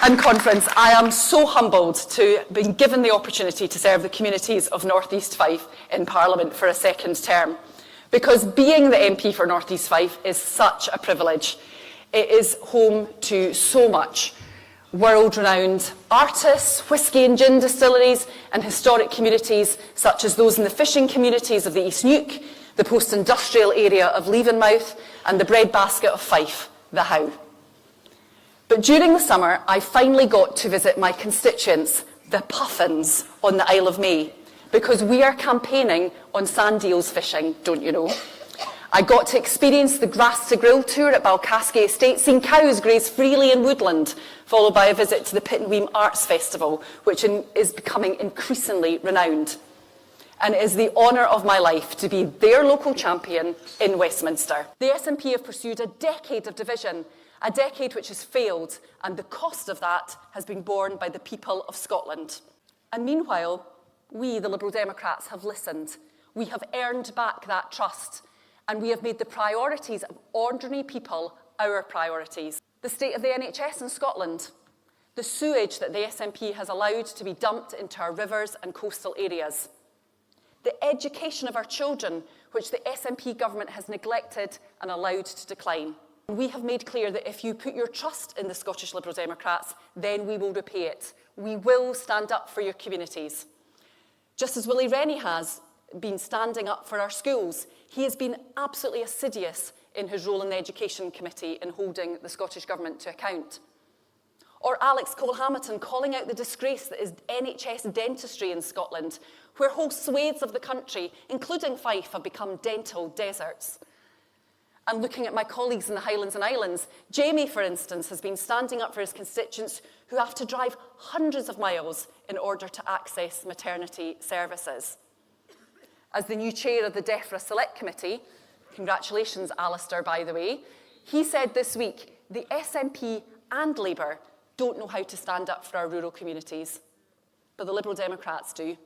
and conference, I am so humbled to have been given the opportunity to serve the communities of North East Fife in Parliament for a second term. Because being the MP for North East Fife is such a privilege. It is home to so much. World-renowned artists, whisky and gin distilleries, and historic communities such as those in the fishing communities of the East Neuk, the post-industrial area of Leavenmouth, and the breadbasket of Fife, the How. But during the summer, I finally got to visit my constituents, the Puffins, on the Isle of May, because we are campaigning on sand eels fishing, don't you know? I got to experience the Grass to Grill tour at Balcaskey Estate, seeing cows graze freely in woodland, followed by a visit to the Pittenweem Arts Festival, which is becoming increasingly renowned. And it is the honour of my life to be their local champion in Westminster. The SNP have pursued a decade of division, a decade which has failed, and the cost of that has been borne by the people of Scotland. And meanwhile, we, the Liberal Democrats, have listened. We have earned back that trust, and we have made the priorities of ordinary people our priorities. The state of the NHS in Scotland, the sewage that the SNP has allowed to be dumped into our rivers and coastal areas, the education of our children, which the SNP government has neglected and allowed to decline. We have made clear that if you put your trust in the Scottish Liberal Democrats, then we will repay it. We will stand up for your communities. Just as Willie Rennie has been standing up for our schools, he has been absolutely assiduous in his role in the Education Committee in holding the Scottish Government to account. Or Alex Cole-Hamilton calling out the disgrace that is NHS dentistry in Scotland, where whole swathes of the country, including Fife, have become dental deserts. And looking at my colleagues in the Highlands and Islands, Jamie, for instance, has been standing up for his constituents who have to drive hundreds of miles in order to access maternity services. As the new chair of the DEFRA Select Committee, congratulations, Alistair, by the way, he said this week, the SNP and Labour don't know how to stand up for our rural communities, but the Liberal Democrats do.